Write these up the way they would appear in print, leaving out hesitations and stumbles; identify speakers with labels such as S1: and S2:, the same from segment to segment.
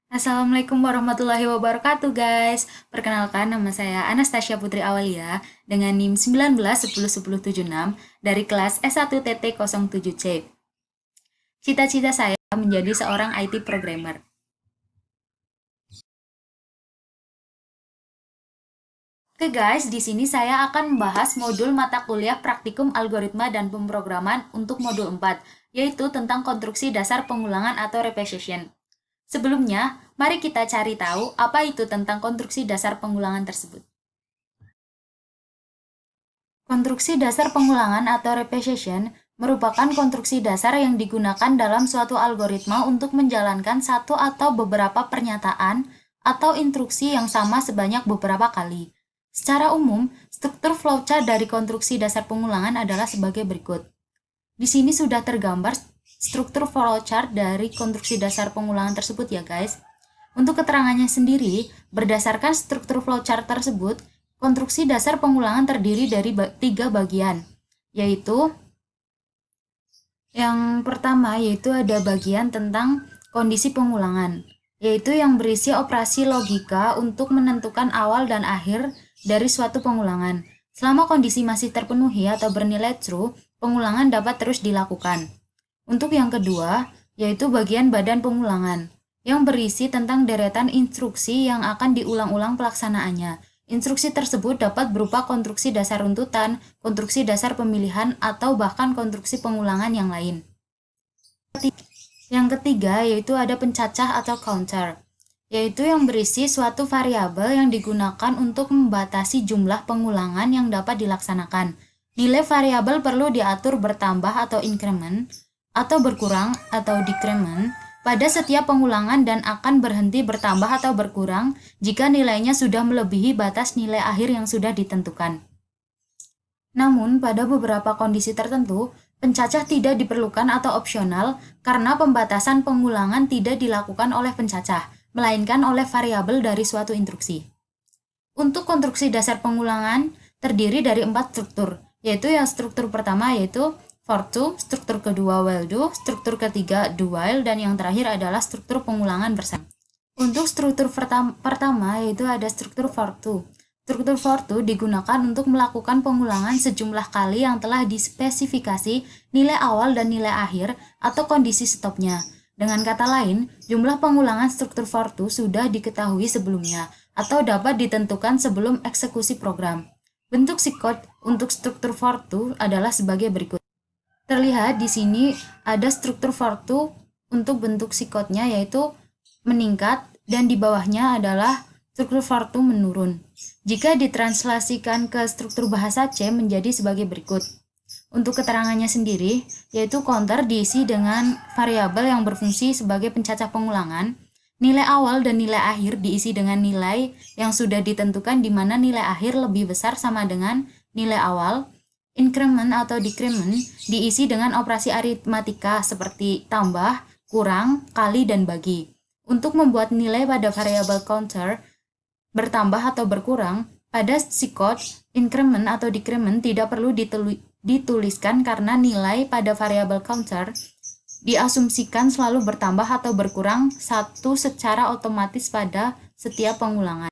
S1: Assalamualaikum warahmatullahi wabarakatuh guys. Perkenalkan nama saya Anastasia Putri Awalia dengan NIM 19101076 dari kelas S1TT07C. Cita-cita saya menjadi seorang IT programmer. Oke guys, di sini saya akan membahas modul mata kuliah praktikum algoritma dan pemrograman untuk modul 4, yaitu tentang konstruksi dasar pengulangan atau repetition. Sebelumnya, mari kita cari tahu apa itu tentang konstruksi dasar pengulangan tersebut. Konstruksi dasar pengulangan atau repetition merupakan konstruksi dasar yang digunakan dalam suatu algoritma untuk menjalankan satu atau beberapa pernyataan atau instruksi yang sama sebanyak beberapa kali. Secara umum, struktur flowchart dari konstruksi dasar pengulangan adalah sebagai berikut. Di sini sudah tergambar struktur flowchart dari konstruksi dasar pengulangan tersebut ya guys. Untuk keterangannya sendiri, berdasarkan struktur flowchart tersebut, konstruksi dasar pengulangan terdiri dari 3 bagian, yaitu yang pertama yaitu ada bagian tentang kondisi pengulangan, yaitu yang berisi operasi logika untuk menentukan awal dan akhir dari suatu pengulangan. Selama kondisi masih terpenuhi atau bernilai true, pengulangan dapat terus dilakukan. Untuk yang kedua, yaitu bagian badan pengulangan, yang berisi tentang deretan instruksi yang akan diulang-ulang pelaksanaannya. Instruksi tersebut dapat berupa konstruksi dasar runtutan, konstruksi dasar pemilihan, atau bahkan konstruksi pengulangan yang lain. Yang ketiga, yaitu ada pencacah atau counter, yaitu yang berisi suatu variabel yang digunakan untuk membatasi jumlah pengulangan yang dapat dilaksanakan. Nilai variabel perlu diatur bertambah atau increment, atau berkurang atau decrement pada setiap pengulangan dan akan berhenti bertambah atau berkurang jika nilainya sudah melebihi batas nilai akhir yang sudah ditentukan. Namun, pada beberapa kondisi tertentu, pencacah tidak diperlukan atau opsional karena pembatasan pengulangan tidak dilakukan oleh pencacah, melainkan oleh variabel dari suatu instruksi. Untuk konstruksi dasar pengulangan terdiri dari 4 struktur, yaitu yang struktur pertama yaitu for to, struktur kedua while do, struktur ketiga do while, dan yang terakhir adalah struktur pengulangan bersama. Untuk struktur pertama yaitu ada struktur for to. Struktur for to digunakan untuk melakukan pengulangan sejumlah kali yang telah dispesifikasi nilai awal dan nilai akhir atau kondisi stopnya. Dengan kata lain, jumlah pengulangan struktur for to sudah diketahui sebelumnya atau dapat ditentukan sebelum eksekusi program. Bentuk psikot untuk struktur for to adalah sebagai berikut. Terlihat di sini ada struktur for to untuk bentuk psikotnya yaitu meningkat dan di bawahnya adalah struktur for to menurun. Jika ditranslasikan ke struktur bahasa C menjadi sebagai berikut. Untuk keterangannya sendiri, yaitu counter diisi dengan variabel yang berfungsi sebagai pencacah pengulangan, nilai awal dan nilai akhir diisi dengan nilai yang sudah ditentukan di mana nilai akhir lebih besar sama dengan nilai awal, increment atau decrement diisi dengan operasi aritmatika seperti tambah, kurang, kali, dan bagi. Untuk membuat nilai pada variabel counter bertambah atau berkurang, pada psikot, increment atau decrement tidak perlu dituliskan karena nilai pada variabel counter diasumsikan selalu bertambah atau berkurang satu secara otomatis pada setiap pengulangan.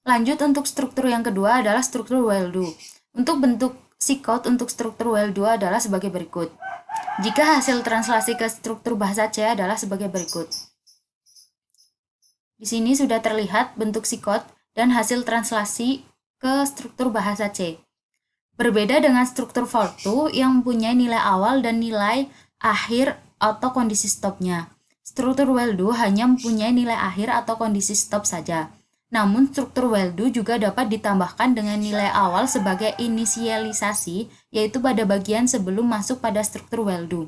S1: Lanjut untuk struktur yang kedua adalah struktur while do. Untuk bentuk psikot untuk struktur while do adalah sebagai berikut. Jika hasil translasi ke struktur bahasa C adalah sebagai berikut. Di sini sudah terlihat bentuk psikot dan hasil translasi ke struktur bahasa C. Berbeda dengan struktur for to yang mempunyai nilai awal dan nilai akhir atau kondisi stopnya. Struktur while do hanya mempunyai nilai akhir atau kondisi stop saja. Namun struktur while do juga dapat ditambahkan dengan nilai awal sebagai inisialisasi, yaitu pada bagian sebelum masuk pada struktur while do.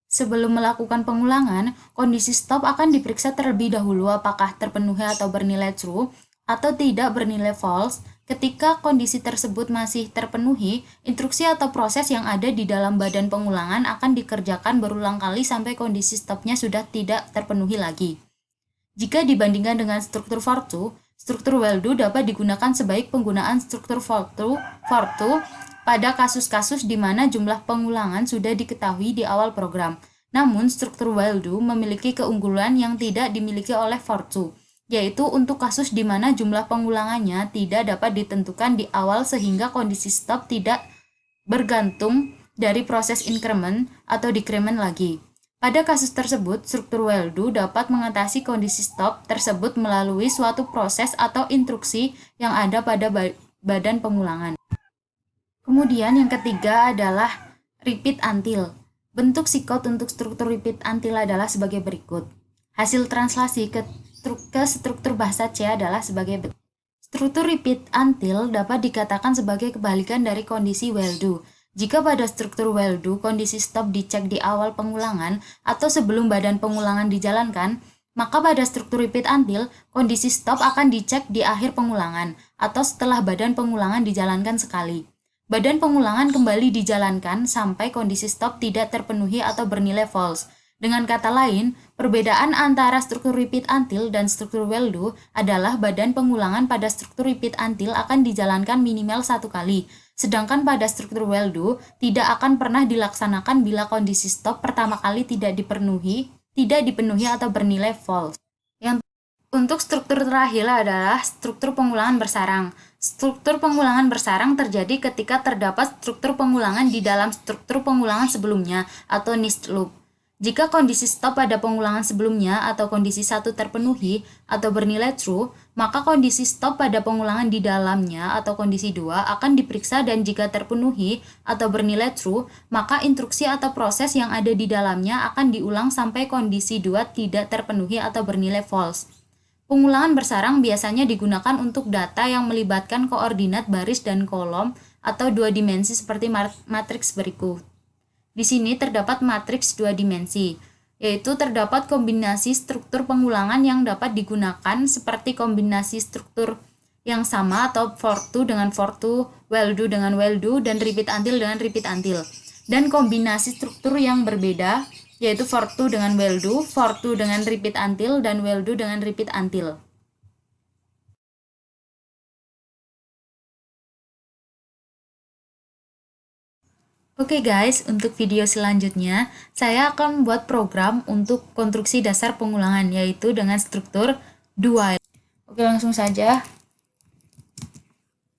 S1: Sebelum melakukan pengulangan, kondisi stop akan diperiksa terlebih dahulu apakah terpenuhi atau bernilai true atau tidak bernilai false. Ketika kondisi tersebut masih terpenuhi, instruksi atau proses yang ada di dalam badan pengulangan akan dikerjakan berulang kali sampai kondisi stopnya sudah tidak terpenuhi lagi. Jika dibandingkan dengan struktur for to, struktur while do dapat digunakan sebaik penggunaan struktur for to pada kasus-kasus di mana jumlah pengulangan sudah diketahui di awal program. Namun, struktur while-do memiliki keunggulan yang tidak dimiliki oleh for-to, yaitu untuk kasus di mana jumlah pengulangannya tidak dapat ditentukan di awal sehingga kondisi stop tidak bergantung dari proses increment atau decrement lagi. Pada kasus tersebut, struktur while-do dapat mengatasi kondisi stop tersebut melalui suatu proses atau instruksi yang ada pada badan pengulangan. Kemudian yang ketiga adalah repeat until. Bentuk psikot untuk struktur repeat until adalah sebagai berikut. Hasil translasi ke struktur bahasa C adalah sebagai berikut. Struktur repeat until dapat dikatakan sebagai kebalikan dari kondisi while-do. Jika pada struktur while-do kondisi stop dicek di awal pengulangan atau sebelum badan pengulangan dijalankan, maka pada struktur repeat until kondisi stop akan dicek di akhir pengulangan atau setelah badan pengulangan dijalankan sekali. Badan pengulangan kembali dijalankan sampai kondisi stop tidak terpenuhi atau bernilai false. Dengan kata lain, perbedaan antara struktur repeat until dan struktur while-do adalah badan pengulangan pada struktur repeat until akan dijalankan minimal 1 kali, sedangkan pada struktur while-do tidak akan pernah dilaksanakan bila kondisi stop pertama kali tidak dipenuhi atau bernilai false. Untuk struktur terakhir adalah struktur pengulangan bersarang. Struktur pengulangan bersarang terjadi ketika terdapat struktur pengulangan di dalam struktur pengulangan sebelumnya atau niched loop. Jika kondisi stop pada pengulangan sebelumnya atau kondisi 1 terpenuhi atau bernilai true, maka kondisi stop pada pengulangan di dalamnya atau kondisi 2 akan diperiksa dan jika terpenuhi atau bernilai true, maka instruksi atau proses yang ada di dalamnya akan diulang sampai kondisi 2 tidak terpenuhi atau bernilai false. Pengulangan bersarang biasanya digunakan untuk data yang melibatkan koordinat baris dan kolom atau 2 dimensi seperti matriks berikut. Di sini terdapat matriks 2 dimensi, yaitu terdapat kombinasi struktur pengulangan yang dapat digunakan seperti kombinasi struktur yang sama atau for-to dengan for-to, while-do dengan while-do, dan repeat until dengan repeat until. Dan kombinasi struktur yang berbeda, yaitu for-to dengan while-do, for-to dengan repeat until, dan while-do dengan repeat until. Oke guys, untuk video selanjutnya, saya akan membuat program untuk konstruksi dasar pengulangan, yaitu dengan struktur do while. Oke, langsung saja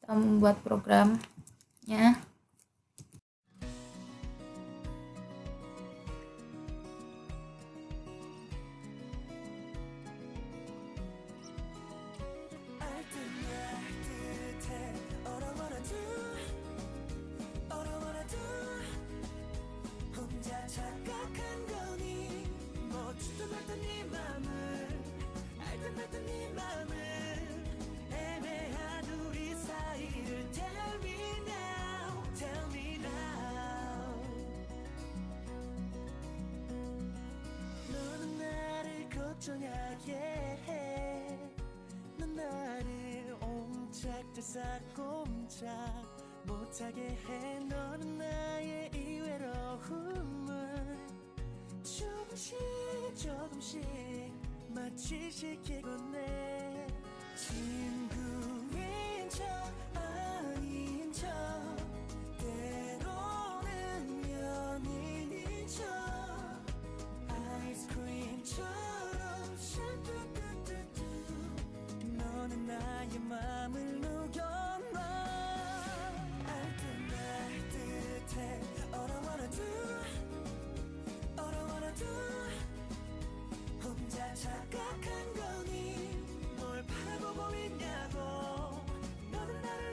S1: kita membuat programnya.
S2: 걱정하게 해. 넌 나를 옴짝달싹 못하게 해. 너는 나의 이 외로움을 조금씩 마치 시키곤 해. 친구인 척 아닌 척 때로는 연인인 척 아이스크림처럼 샤뚜뚜뚜뚜 너는 나의 맘을 녹여놔. 알듯말듯해 All I wanna do All I wanna do 혼자 착각한 거니 뭘 바라보고 있냐고. 너는 나를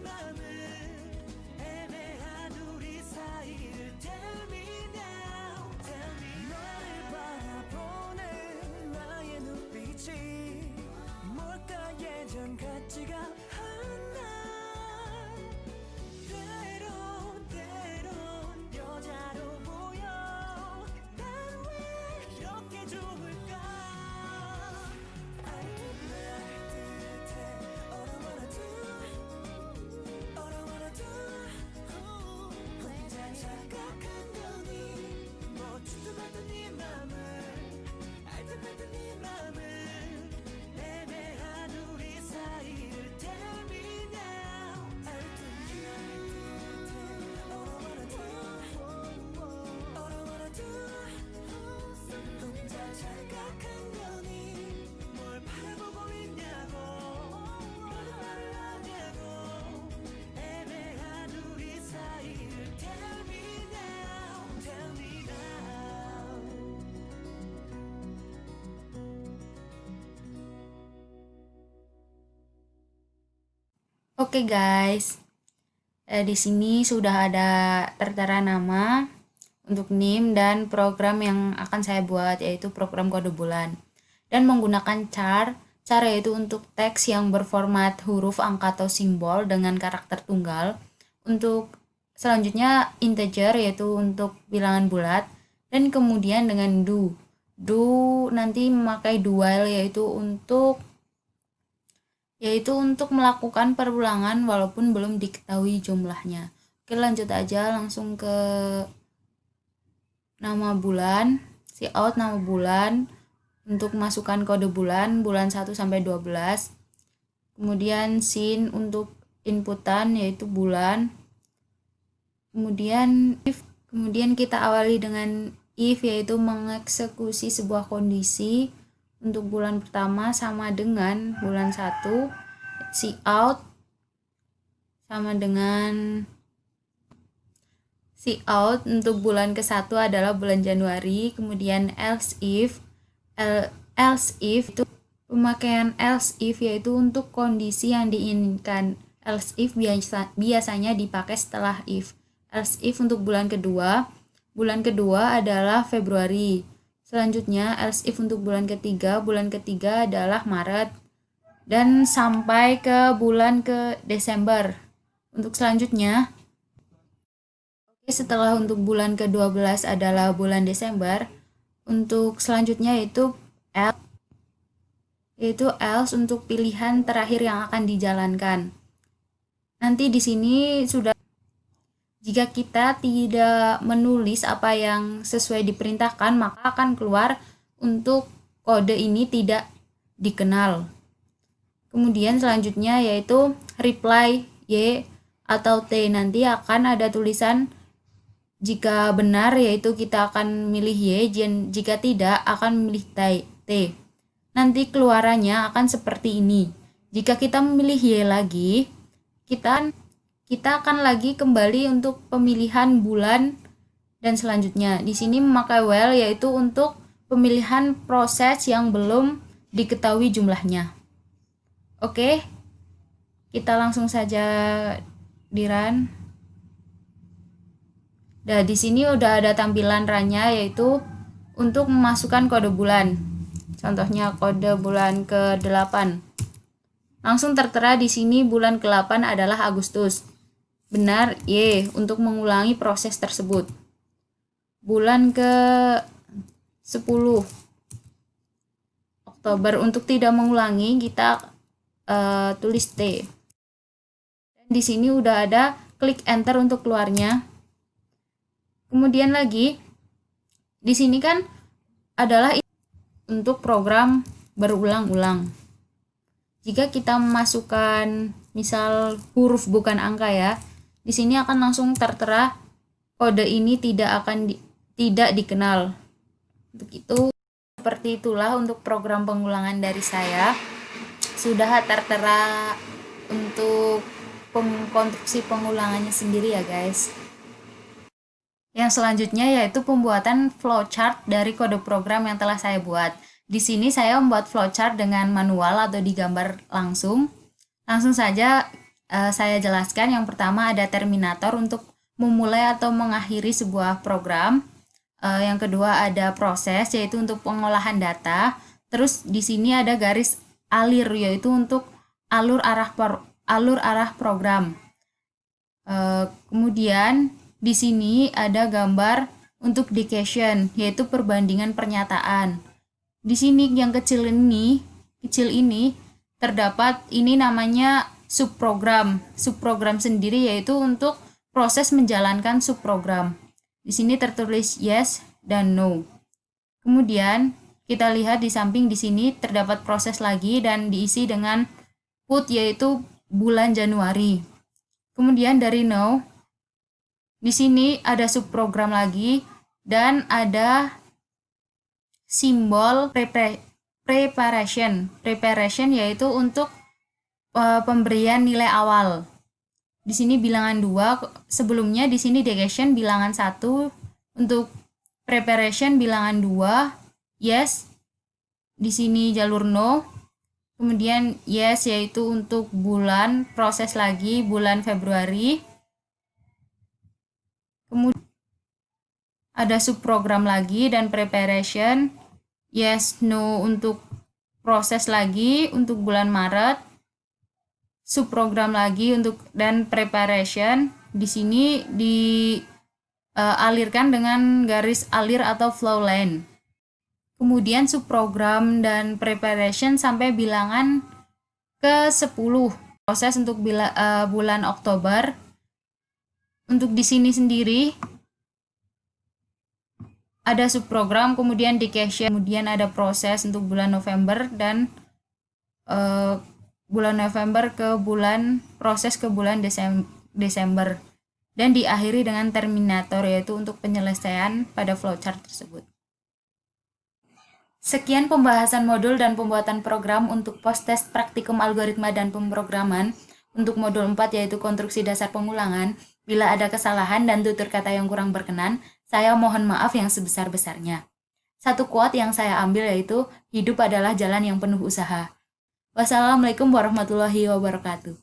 S2: 맘을 애매한 우리 사이를 tell me now tell me 너를 바라보는 나의 눈빛이 뭘까 예전 같지가 않아 때론 여자로 보여 난 왜 이렇게 좋을까 I don't know 뜻해 All I wanna do All I wanna do 혼자 착각한 거니 묻지도 않던 네 맘을 알듯 말듯 네 맘을 애매한 우리 사이를 tell me now 알듯 All I wanna do All I wanna do 혼자 착각한 거니 뭘 바라보고 있냐고 너는 말을 하냐고 애매한 우리 사이를 tell me now tell me now
S1: Oke guys, di sini sudah ada tertera nama untuk NIM dan program yang akan saya buat, yaitu program kode bulan. Dan menggunakan char yaitu untuk teks yang berformat huruf, angka, atau simbol dengan karakter tunggal. Untuk selanjutnya integer, yaitu untuk bilangan bulat. Dan kemudian dengan do nanti memakai do while, yaitu untuk melakukan perulangan walaupun belum diketahui jumlahnya. Oke, lanjut aja langsung ke nama bulan, cout nama bulan, untuk masukkan kode bulan 1 sampai 12. Kemudian sin untuk inputan yaitu bulan. Kemudian kita awali dengan if, yaitu mengeksekusi sebuah kondisi. Untuk bulan pertama sama dengan bulan 1, cout sama dengan cout untuk bulan ke-1 adalah bulan Januari. Kemudian else if itu pemakaian else if yaitu untuk kondisi yang diinginkan. Else if biasanya dipakai setelah if. Else if untuk bulan kedua adalah Februari. Selanjutnya else if untuk bulan ketiga adalah Maret, dan sampai ke bulan ke Desember. Untuk selanjutnya, setelah untuk bulan ke-12 adalah bulan Desember. Untuk selanjutnya yaitu else untuk pilihan terakhir yang akan dijalankan. Nanti di sini sudah, jika kita tidak menulis apa yang sesuai diperintahkan, maka akan keluar untuk kode ini tidak dikenal. Kemudian selanjutnya yaitu reply Y atau T. Nanti akan ada tulisan jika benar yaitu kita akan milih Y, jika tidak akan memilih T. Nanti keluarannya akan seperti ini. Jika kita memilih Y lagi, kita akan lagi kembali untuk pemilihan bulan dan selanjutnya. Di sini memakai while yaitu untuk pemilihan proses yang belum diketahui jumlahnya. Oke, kita langsung saja di run. Nah, di sini udah ada tampilan runnya yaitu untuk memasukkan kode bulan. Contohnya kode bulan ke-8. Langsung tertera di sini bulan ke-8 adalah Agustus. Benar Y untuk mengulangi proses tersebut. Bulan ke-10 Oktober, untuk tidak mengulangi kita tulis T. Dan di sini udah ada klik enter untuk keluarnya. Kemudian lagi di sini kan adalah untuk program berulang-ulang. Jika kita memasukkan misal huruf bukan angka ya, di sini akan langsung tertera kode ini tidak dikenal. Untuk itu seperti itulah untuk program pengulangan dari saya. Sudah tertera untuk konstruksi pengulangannya sendiri ya guys. Yang selanjutnya yaitu pembuatan flowchart dari kode program yang telah saya buat. Di sini saya membuat flowchart dengan manual atau digambar langsung. Langsung saja saya jelaskan. Yang pertama ada terminator untuk memulai atau mengakhiri sebuah program. Yang kedua ada proses, yaitu untuk pengolahan data. Terus di sini ada garis alir, yaitu untuk alur arah program. Kemudian di sini ada gambar untuk dictation, yaitu perbandingan pernyataan. Di sini yang kecil ini terdapat ini namanya subprogram. Subprogram sendiri yaitu untuk proses menjalankan subprogram. Di sini tertulis yes dan no. Kemudian kita lihat di samping di sini terdapat proses lagi dan diisi dengan put, yaitu bulan Januari. Kemudian dari no, di sini ada subprogram lagi dan ada simbol preparation. Preparation yaitu untuk pemberian nilai awal. Di sini bilangan 2, sebelumnya di sini dictation bilangan 1, untuk preparation bilangan 2, yes. Di sini jalur no. Kemudian yes yaitu untuk bulan, proses lagi bulan Februari. Kemudian ada subprogram lagi dan preparation, yes no untuk proses lagi untuk bulan Maret. Subprogram lagi untuk dan preparation di sini dialirkan dengan garis alir atau flow line. Kemudian subprogram dan preparation sampai bilangan ke-10, proses untuk bulan Oktober. Untuk di sini sendiri ada subprogram, kemudian dictation, kemudian ada proses untuk bulan November dan bulan November ke bulan proses ke bulan Desember, dan diakhiri dengan terminator, yaitu untuk penyelesaian pada flowchart tersebut. Sekian pembahasan modul dan pembuatan program untuk post-test praktikum algoritma dan pemrograman untuk modul 4, yaitu konstruksi dasar pengulangan. Bila ada kesalahan dan tutur kata yang kurang berkenan, saya mohon maaf yang sebesar-besarnya. Satu quote yang saya ambil yaitu, hidup adalah jalan yang penuh usaha. Wassalamualaikum warahmatullahi wabarakatuh.